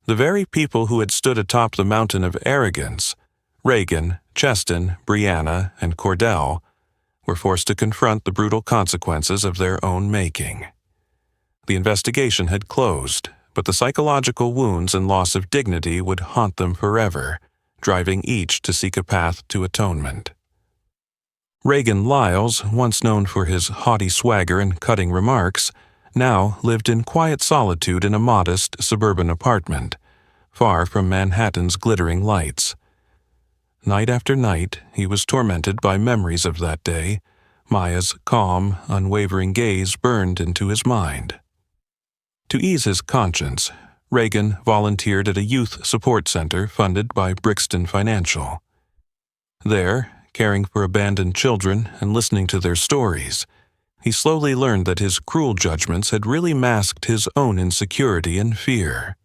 the very people who had stood atop the mountain of arrogance, Reagan, Cheston, Brianna, and Cordell, were forced to confront the brutal consequences of their own making. The investigation had closed, but the psychological wounds and loss of dignity would haunt them forever, driving each to seek a path to atonement. Reagan Lyles, once known for his haughty swagger and cutting remarks, now lived in quiet solitude in a modest suburban apartment, far from Manhattan's glittering lights. Night after night, he was tormented by memories of that day. Maya's calm, unwavering gaze burned into his mind. To ease his conscience, Reagan volunteered at a youth support center funded by Brixton Financial. There, caring for abandoned children and listening to their stories, he slowly learned that his cruel judgments had really masked his own insecurity and fear.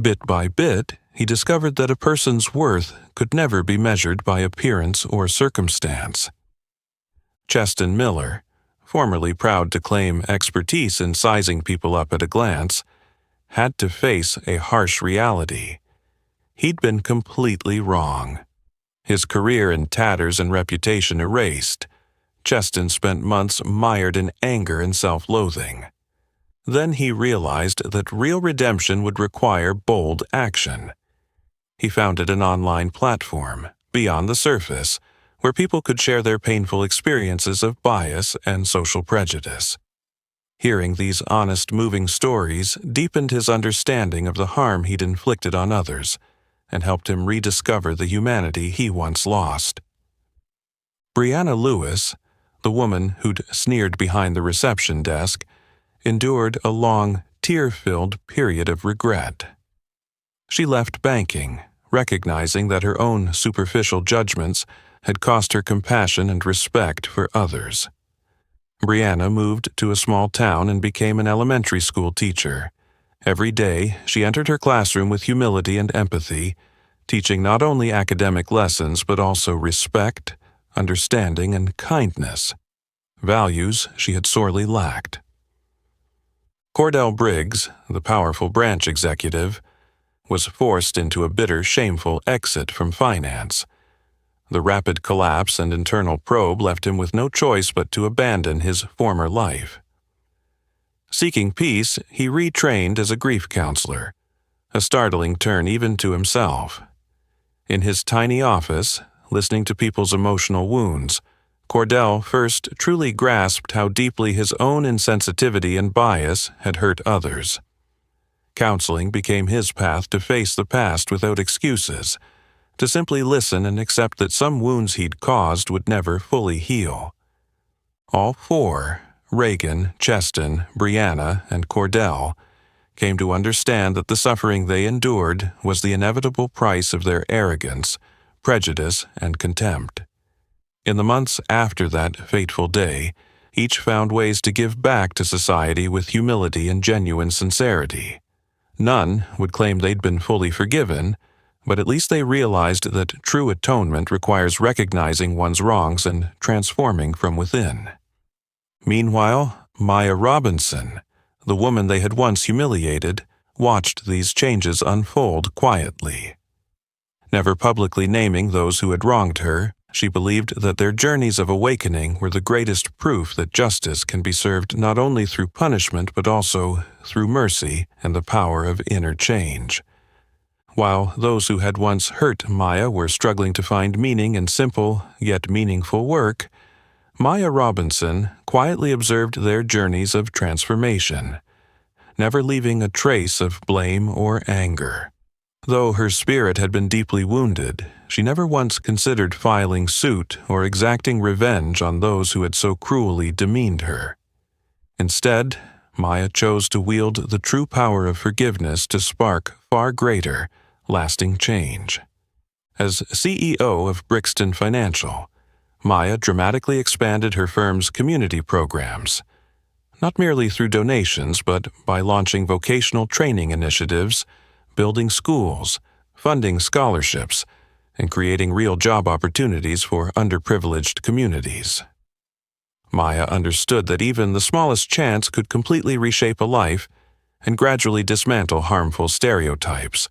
Bit by bit, he discovered that a person's worth could never be measured by appearance or circumstance. Cheston Miller, formerly proud to claim expertise in sizing people up at a glance, had to face a harsh reality. He'd been completely wrong. His career in tatters and reputation erased, Cheston spent months mired in anger and self-loathing. Then he realized that real redemption would require bold action. He founded an online platform, Beyond the Surface, where people could share their painful experiences of bias and social prejudice. Hearing these honest, moving stories deepened his understanding of the harm he'd inflicted on others and helped him rediscover the humanity he once lost. Brianna Lewis, the woman who'd sneered behind the reception desk, endured a long, tear-filled period of regret. She left banking, recognizing that her own superficial judgments had cost her compassion and respect for others. Brianna moved to a small town and became an elementary school teacher. Every day, she entered her classroom with humility and empathy, teaching not only academic lessons but also respect, understanding, and kindness, values she had sorely lacked. Cordell Briggs, the powerful branch executive, was forced into a bitter, shameful exit from finance. The rapid collapse and internal probe left him with no choice but to abandon his former life. Seeking peace, he retrained as a grief counselor, a startling turn even to himself. In his tiny office, listening to people's emotional wounds, Cordell first truly grasped how deeply his own insensitivity and bias had hurt others. Counseling became his path to face the past without excuses, to simply listen and accept that some wounds he'd caused would never fully heal. All four, Reagan, Cheston, Brianna, and Cordell, came to understand that the suffering they endured was the inevitable price of their arrogance, prejudice, and contempt. In the months after that fateful day, each found ways to give back to society with humility and genuine sincerity. None would claim they'd been fully forgiven, but at least they realized that true atonement requires recognizing one's wrongs and transforming from within. Meanwhile, Maya Robinson, the woman they had once humiliated, watched these changes unfold quietly. Never publicly naming those who had wronged her, she believed that their journeys of awakening were the greatest proof that justice can be served not only through punishment but also through mercy and the power of inner change. While those who had once hurt Maya were struggling to find meaning in simple yet meaningful work, Maya Robinson quietly observed their journeys of transformation, never leaving a trace of blame or anger. Though her spirit had been deeply wounded, she never once considered filing suit or exacting revenge on those who had so cruelly demeaned her. Instead, Maya chose to wield the true power of forgiveness to spark far greater, lasting change. As CEO of Brixton Financial, Maya dramatically expanded her firm's community programs, not merely through donations but by launching vocational training initiatives, building schools, funding scholarships, and creating real job opportunities for underprivileged communities. Maya understood that even the smallest chance could completely reshape a life and gradually dismantle harmful stereotypes.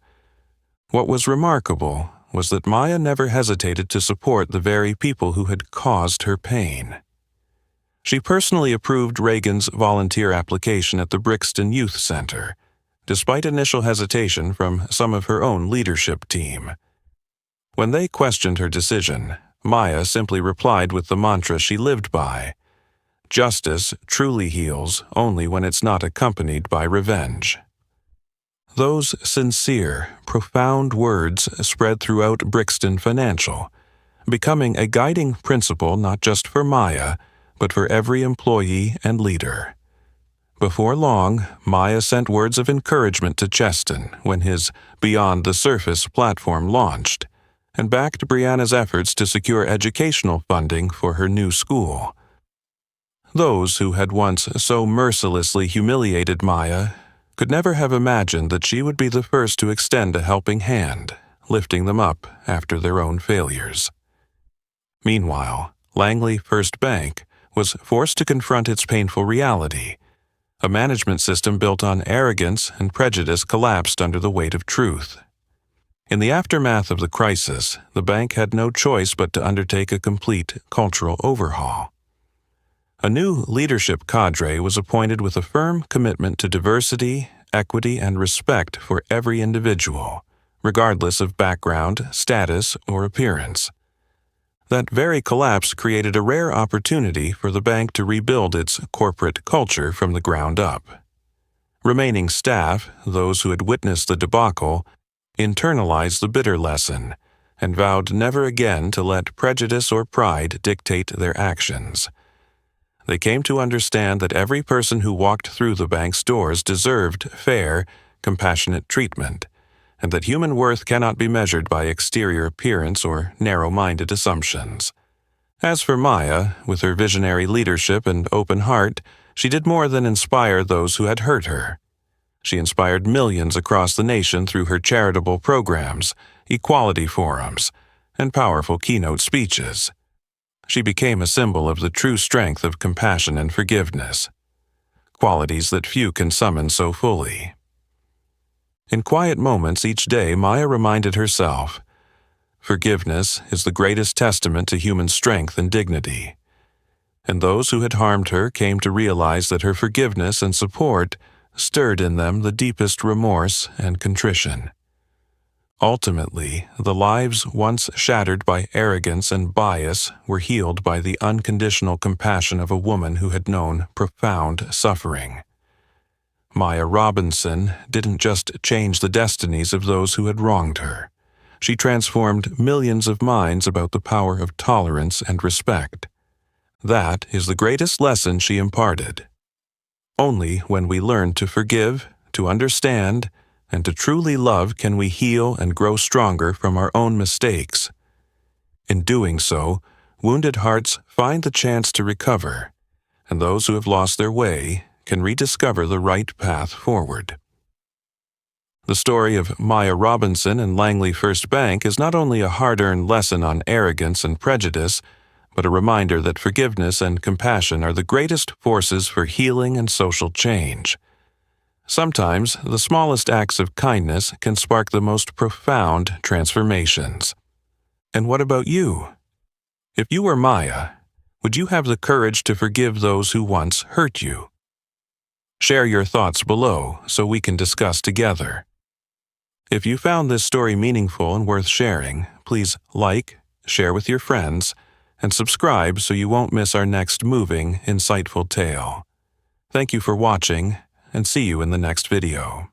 What was remarkable was that Maya never hesitated to support the very people who had caused her pain. She personally approved Reagan's volunteer application at the Brixton Youth Center, despite initial hesitation from some of her own leadership team. When they questioned her decision, Maya simply replied with the mantra she lived by: "Justice truly heals only when it's not accompanied by revenge." Those sincere, profound words spread throughout Brixton Financial, becoming a guiding principle not just for Maya, but for every employee and leader. Before long, Maya sent words of encouragement to Cheston when his Beyond the Surface platform launched, and backed Brianna's efforts to secure educational funding for her new school. Those who had once so mercilessly humiliated Maya could never have imagined that she would be the first to extend a helping hand, lifting them up after their own failures. Meanwhile, Langley First Bank was forced to confront its painful reality. A management system built on arrogance and prejudice collapsed under the weight of truth. In the aftermath of the crisis, the bank had no choice but to undertake a complete cultural overhaul. A new leadership cadre was appointed with a firm commitment to diversity, equity, and respect for every individual, regardless of background, status, or appearance. That very collapse created a rare opportunity for the bank to rebuild its corporate culture from the ground up. Remaining staff, those who had witnessed the debacle, internalized the bitter lesson and vowed never again to let prejudice or pride dictate their actions. They came to understand that every person who walked through the bank's doors deserved fair, compassionate treatment, and that human worth cannot be measured by exterior appearance or narrow-minded assumptions. As for Maya, with her visionary leadership and open heart, she did more than inspire those who had hurt her. She inspired millions across the nation through her charitable programs, equality forums, and powerful keynote speeches. She became a symbol of the true strength of compassion and forgiveness, qualities that few can summon so fully. In quiet moments each day, Maya reminded herself, forgiveness is the greatest testament to human strength and dignity. And those who had harmed her came to realize that her forgiveness and support stirred in them the deepest remorse and contrition. Ultimately, the lives once shattered by arrogance and bias were healed by the unconditional compassion of a woman who had known profound suffering. Maya Robinson didn't just change the destinies of those who had wronged her. She transformed millions of minds about the power of tolerance and respect. That is the greatest lesson she imparted. Only when we learn to forgive, to understand, and to truly love can we heal and grow stronger from our own mistakes. In doing so, wounded hearts find the chance to recover, and those who have lost their way can rediscover the right path forward. The story of Maya Robinson and Langley First Bank is not only a hard-earned lesson on arrogance and prejudice, but a reminder that forgiveness and compassion are the greatest forces for healing and social change. Sometimes, the smallest acts of kindness can spark the most profound transformations. And what about you? If you were Maya, would you have the courage to forgive those who once hurt you? Share your thoughts below so we can discuss together. If you found this story meaningful and worth sharing, please like, share with your friends, and subscribe so you won't miss our next moving, insightful tale. Thank you for watching, and see you in the next video.